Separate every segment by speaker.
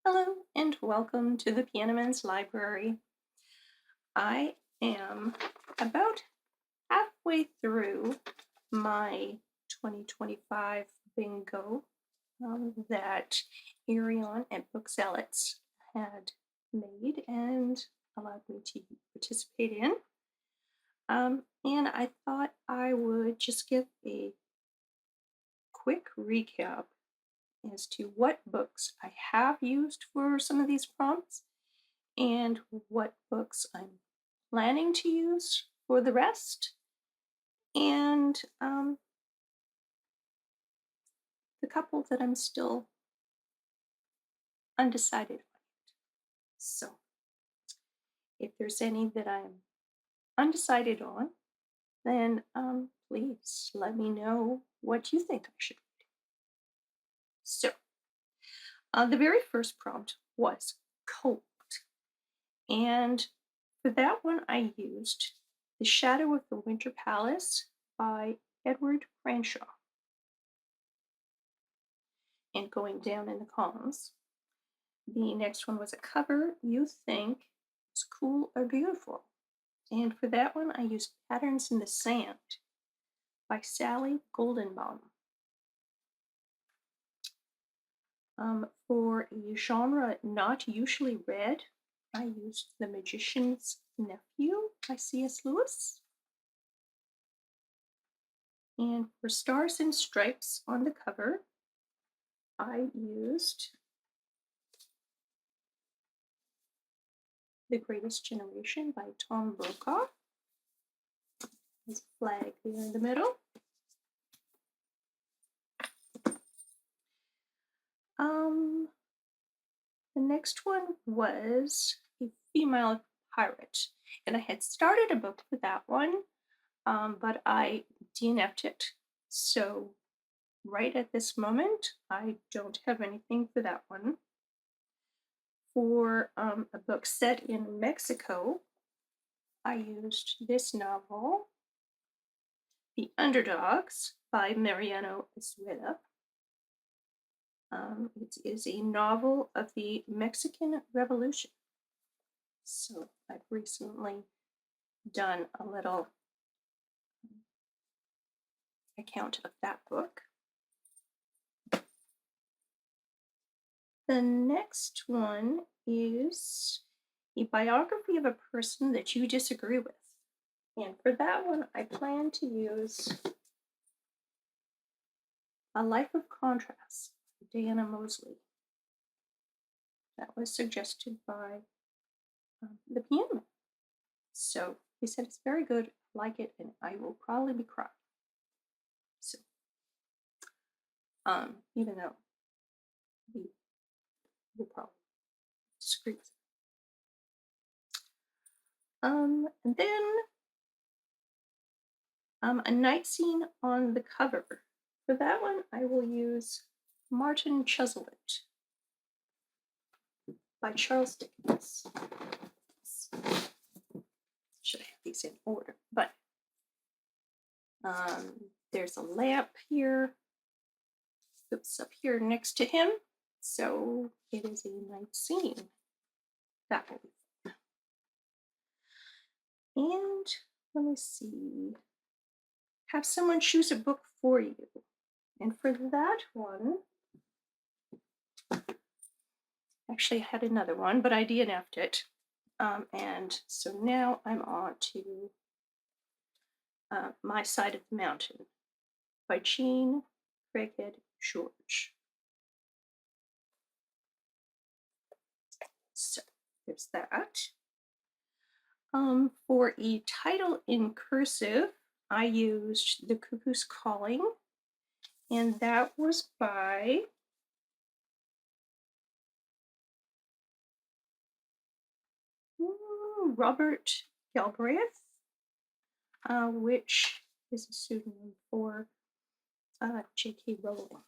Speaker 1: Hello and welcome to the PianoMan's Library. I am about halfway through my 2025 bingo that Arion and Booksellets had made and allowed me to participate in. And I thought I would just give a quick recap as to what books I have used for some of these prompts and what books I'm planning to use for the rest, and the couple that I'm still undecided on. So, if there's any that I'm undecided on, then please let me know what you think I should read. So, the very first prompt was cold, and for that one, I used The Shadow of the Winter Palace by Edward Cranshaw. And going down in the columns, the next one was a cover you think is cool or beautiful. And for that one, I used Patterns in the Sand by Sally Goldenbaum. For a genre not usually read, I used The Magician's Nephew by C.S. Lewis. And for Stars and Stripes on the cover, I used The Greatest Generation by Tom Brokaw. There's a flag there in the middle. The next one was A Female Pirate, and I had started a book for that one, but I DNF'd it. So right at this moment, I don't have anything for that one. For a book set in Mexico, I used this novel, The Underdogs by Mariano Azuela. It is a novel of the Mexican Revolution. So I've recently done a little account of that book. The next one is a biography of a person that you disagree with. And for that one, I plan to use A Life of Contrast by Diana Mosley. That was suggested by the piano. So he said it's very good, I like it, and I will probably be crying. So, even though we will probably disagree with it. And then a night scene on the cover. For that one, I will use Martin Chuzzlewit by Charles Dickens. Should have these in order, but there's a lamp here. Oops, up here next to him. So it is a night scene. That will be fun. And let me see. Have someone choose a book for you. And for that one, actually I had another one, but I DNF'd it. And so now I'm on to My Side of the Mountain by Jean Craighead George. So there's that. For a title in cursive, I used The Cuckoo's Calling, and that was by Robert Galbraith, which is a pseudonym for J.K. Rowling.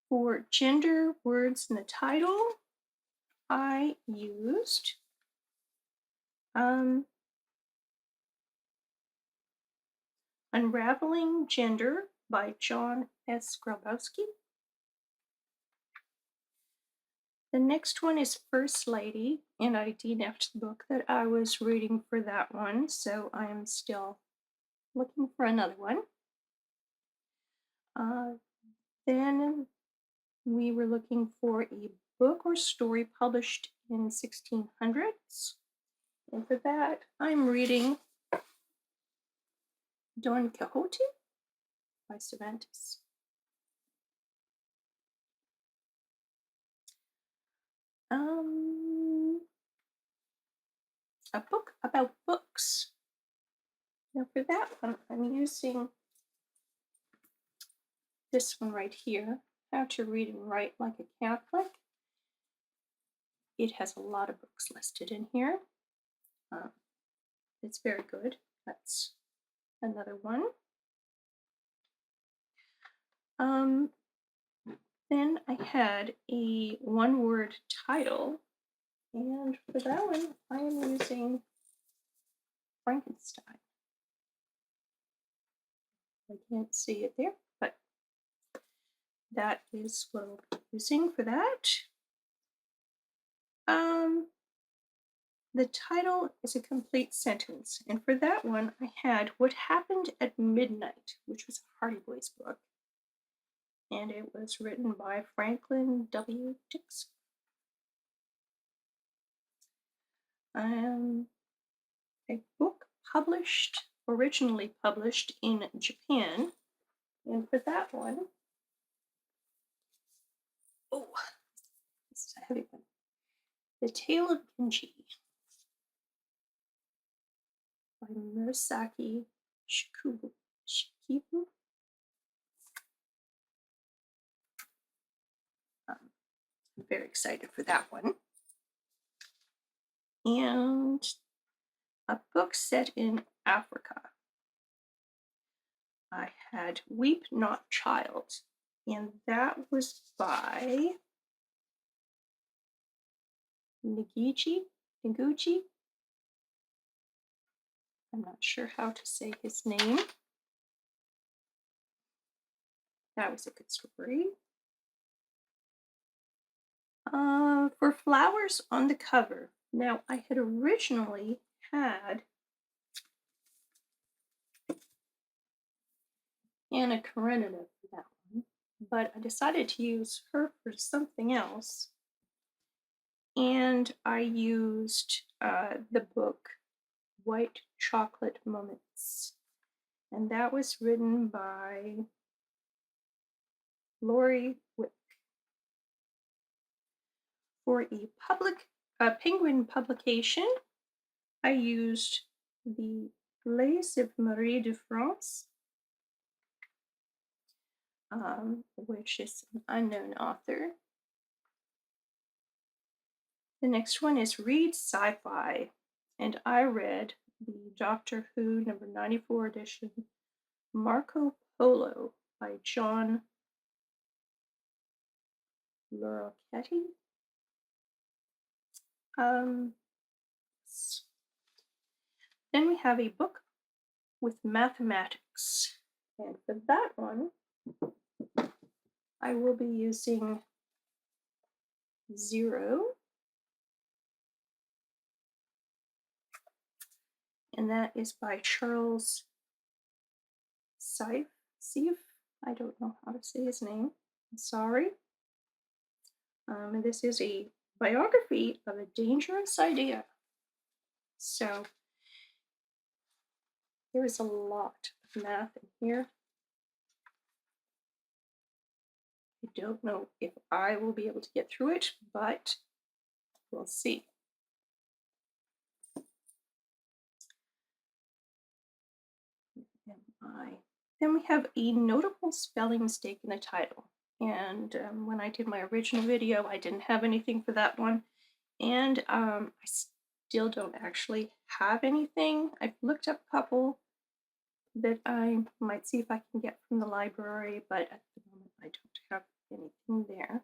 Speaker 1: For gender words in the title, I used Unraveling Gender by John S. Grabowski. The next one is First Lady, and I DNF'd the book that I was reading for that one, so I am still looking for another one. Uh, then we were looking for a book or story published in 1600s, and for that I'm reading Don Quixote by Cervantes. A book about books. Now for that one, I'm using this one right here, How to Read and Write Like a Catholic. It has a lot of books listed in here. It's very good. That's another one. Then I had a one-word title, and for that one, I am using Frankenstein. I can't see it there, but that is what I'll be using for that. The title is a complete sentence, and for that one, I had What Happened at Midnight, which was a Hardy Boys book, and it was written by Franklin W. Dixon. A book originally published in Japan, and for that one, oh, this is a heavy one. The Tale of Genji by Murasaki Shikibu. I'm very excited for that one. And a book set in Africa. I had Weep Not Child, and that was by Noguchi. I'm not sure how to say his name. That was a good story. For flowers on the cover. Now, I had originally had Anna Karenina for that one, but I decided to use her for something else. And I used the book White Chocolate Moments, and that was written by Lori Wick. For a Penguin publication, I used the Les of Marie de France, which is an unknown author. The next one is Read Sci-Fi, and I read the Doctor Who number 94 edition Marco Polo by John Larroquette. Then we have a book with mathematics, and for that one, I will be using Zero, and that is by Charles Seif. I don't know how to say his name. I'm sorry. And this is a biography of a dangerous idea. So there is a lot of math in here. I don't know if I will be able to get through it, but we'll see. Then we have a notable spelling mistake in the title. And when I did my original video, I didn't have anything for that one. And I still don't actually have anything. I've looked up a couple that I might see if I can get from the library, but at the moment I don't have anything there.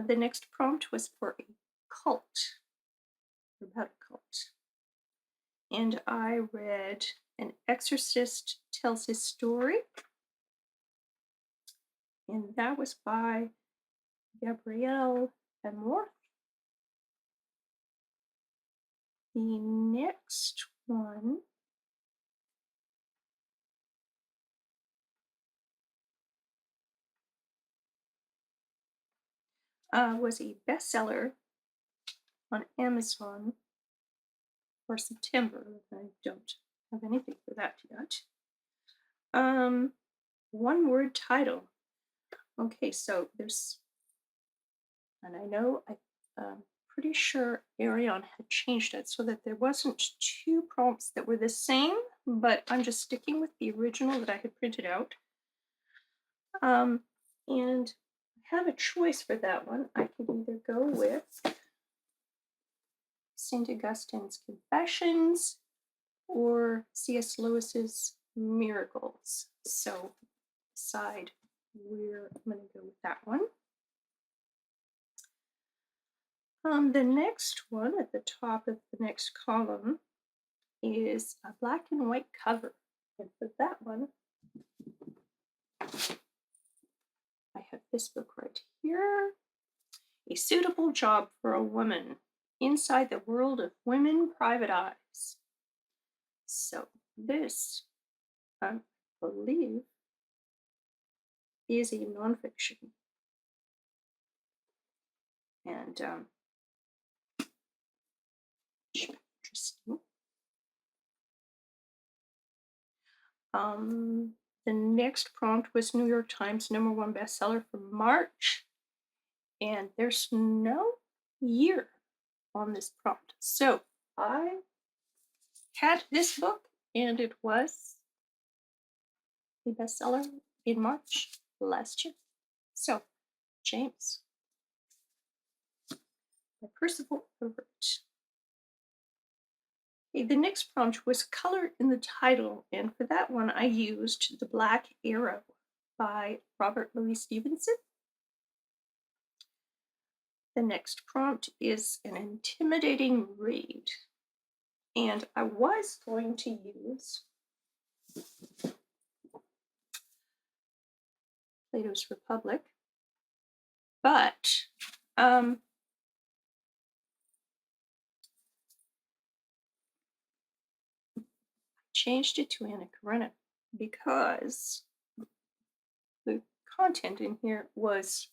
Speaker 1: The next prompt was for a cult, about a cult. And I read An Exorcist Tells His Story, and that was by Gabrielle and more. The next one was a bestseller on Amazon for September. I don't have anything for that yet. One word title. Okay, so there's, and I know I'm pretty sure Arion had changed it so that there wasn't two prompts that were the same, but I'm just sticking with the original that I had printed out. And I have a choice for that one. I could either go with St. Augustine's Confessions or C.S. Lewis's Miracles. So decide where I'm going to go with that one. The next one at the top of the next column is a black and white cover. And for that one, I have this book right here. A Suitable Job for a Woman, Inside the World of Women Private Eyes. So this, I believe, is a nonfiction. And interesting. The next prompt was New York Times #1 bestseller for March. And there's no year on this prompt. So I had this book and it was a bestseller in March last year. So, James by Percival Everett. Okay, the next prompt was color in the title, and for that one I used The Black Arrow by Robert Louis Stevenson. The next prompt is an intimidating read, and I was going to use Plato's Republic, but changed it to Anna Karenina because the content in here was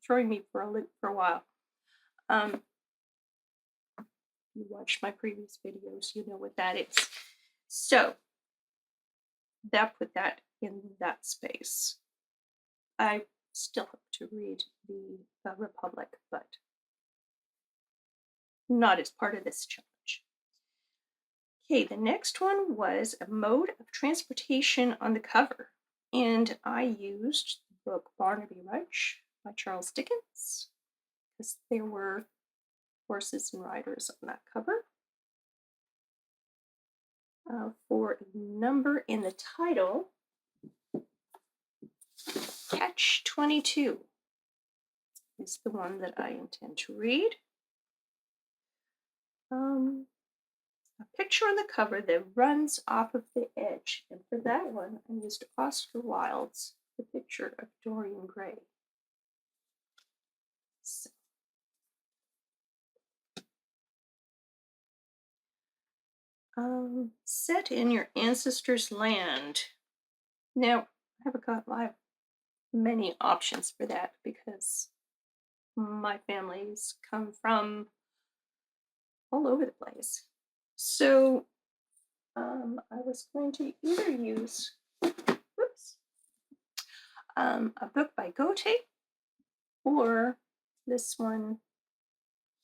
Speaker 1: throwing me for a loop for a while. You watched my previous videos, you know what that is. So that put that in that space. I still have to read the Republic, but not as part of this challenge. Okay, the next one was a mode of transportation on the cover. And I used the book Barnaby Rudge by Charles Dickens because there were horses and riders on that cover. For a number in the title, Catch 22 is the one that I intend to read. A picture on the cover that runs off of the edge, and for that one I used Oscar Wilde's The Picture of Dorian Gray. So, set in your ancestors' land. Now, I have many options for that because my families come from all over the place. So I was going to either use a book by Goethe or this one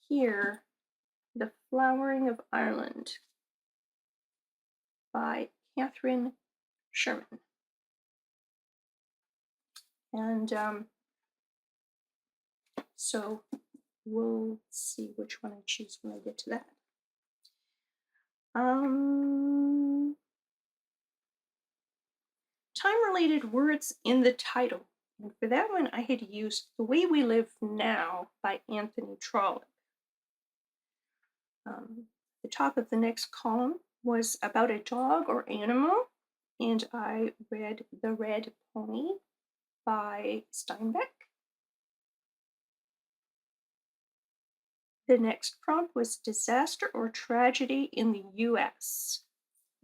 Speaker 1: here, The Flowering of Ireland by Catherine Sherman. And so we'll see which one I choose when I get to that. Time-related words in the title. And for that one, I had used The Way We Live Now by Anthony Trollope. The top of the next column was about a dog or animal, and I read The Red Pony by Steinbeck. The next prompt was disaster or tragedy in the U.S.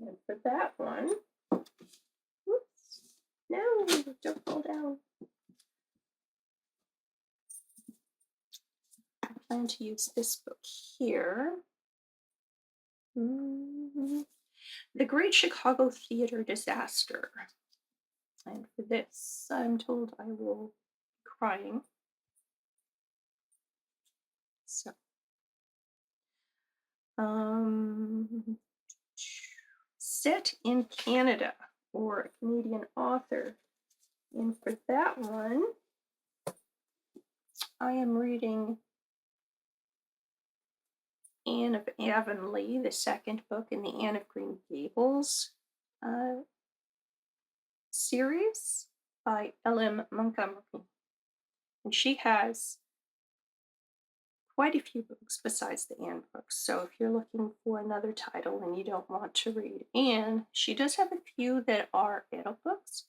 Speaker 1: And for that one, oops, no, don't fall down. I plan to use this book here. The Great Chicago Theater Disaster. And for this, I'm told I will be crying. So, set in Canada, or a Canadian author. And for that one, I am reading Anne of Avonlea, the second book in the Anne of Green Gables series by L.M. Montgomery. And she has quite a few books besides the Anne books. So if you're looking for another title and you don't want to read Anne, she does have a few that are adult books.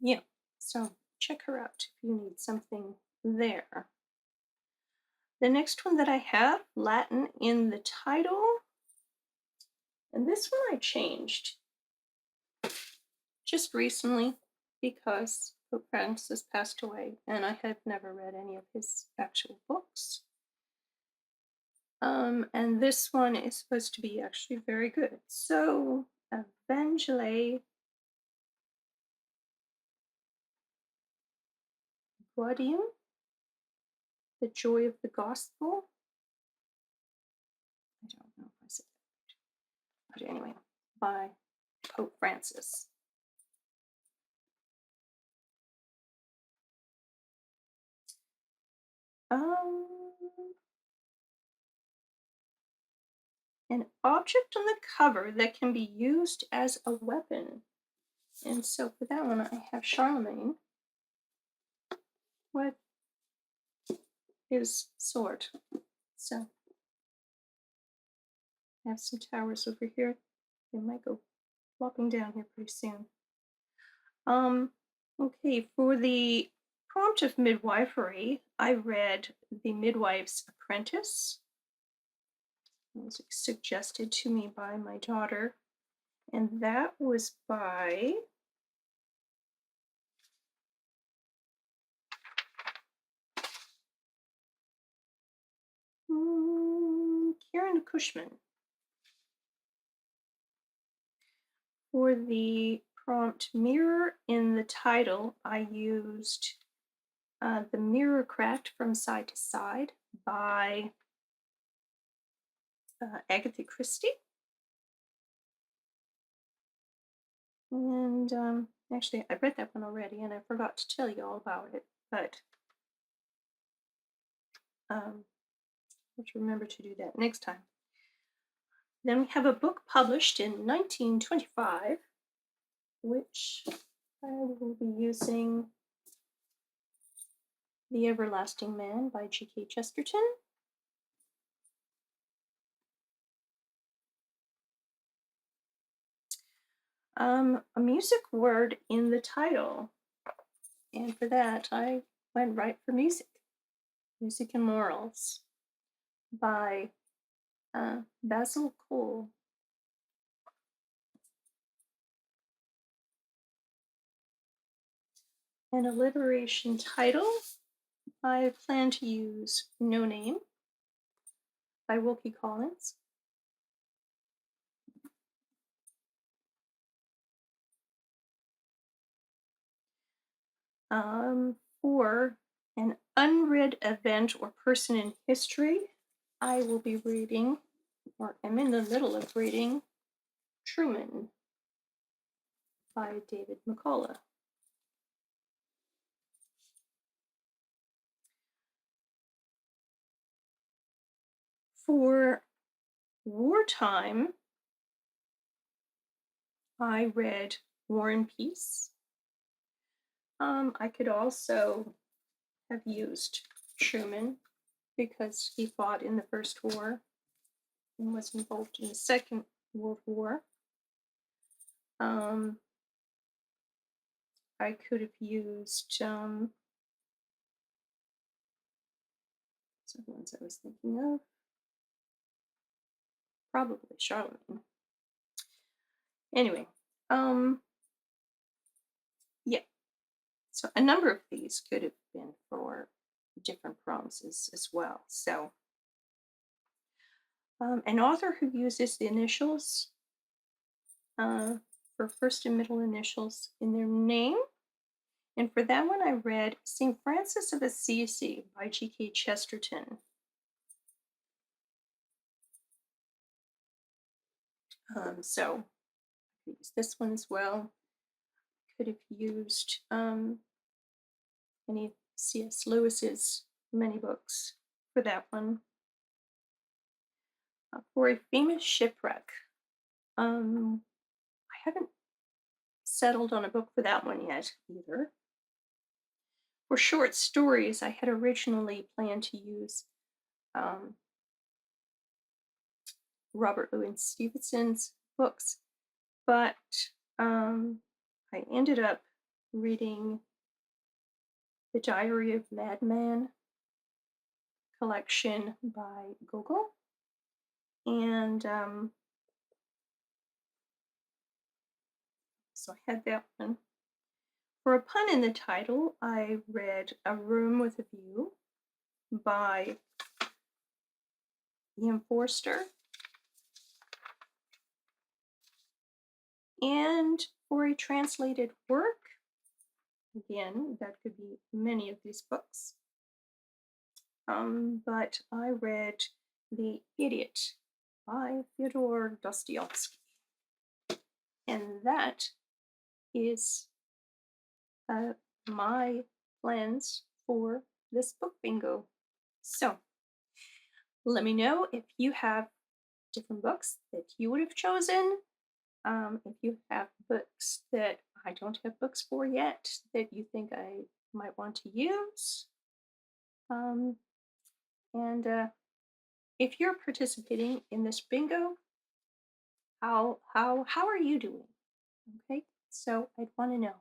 Speaker 1: Yeah, so check her out if you need something there. The next one that I have, Latin in the title. And this one I changed just recently because Pope Francis passed away and I had never read any of his actual books. And this one is supposed to be actually very good. So, Evangeli Gaudium, The Joy of the Gospel. I don't know if I said that. But anyway, by Pope Francis. An object on the cover that can be used as a weapon. And so for that one, I have Charlemagne with his sword. So I have some towers over here. They might go flopping down here pretty soon. Okay, for the prompt of midwifery, I read The Midwife's Apprentice. It was suggested to me by my daughter, and that was by Karen Cushman. For the prompt mirror in the title, I used The Mirror Cracked from Side to Side by Agatha Christie. And actually, I read that one already and I forgot to tell you all about it, but I'll remember to do that next time. Then we have a book published in 1925, which I will be using The Everlasting Man by G.K. Chesterton. A music word in the title. And for that, I went right for music. Music and Morals by Basil Cole. An alliteration title, I plan to use No Name by Wilkie Collins. For an unread event or person in history, I will be reading, or am in the middle of reading, Truman by David McCullough. For wartime, I read War and Peace. I could also have used Truman because he fought in the First War and was involved in the Second World War. I could have used So the ones I was thinking of, probably Charlemagne. Anyway, yeah. So a number of these could have been for different prompts as well. So an author who uses the initials for first and middle initials in their name. And for that one, I read St. Francis of Assisi by G.K. Chesterton. So I could use this one as well. Could have used any of C.S. Lewis's many books for that one. For a famous shipwreck, I haven't settled on a book for that one yet either. For short stories, I had originally planned to use um, Robert Louis Stevenson's books, but I ended up reading The Diary of Madman collection by Gogol, and so I had that one. For a pun in the title, I read A Room with a View by Ian Forster. And for a translated work, again, that could be many of these books, but I read The Idiot by Fyodor Dostoevsky. And that is my plans for this book bingo. So let me know if you have different books that you would have chosen. If you have books that I don't have books for yet that you think I might want to use. And if you're participating in this bingo, how are you doing? Okay, so I'd want to know.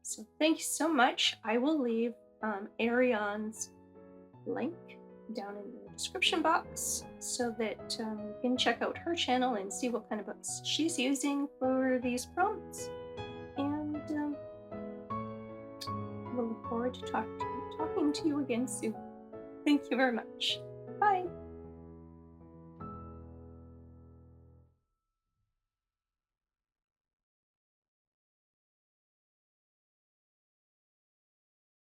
Speaker 1: So thank you so much. I will leave Ariane's link down in the description box so that you can check out her channel and see what kind of books she's using for these prompts. And we'll look forward to talking to you again soon. Thank you very much. Bye.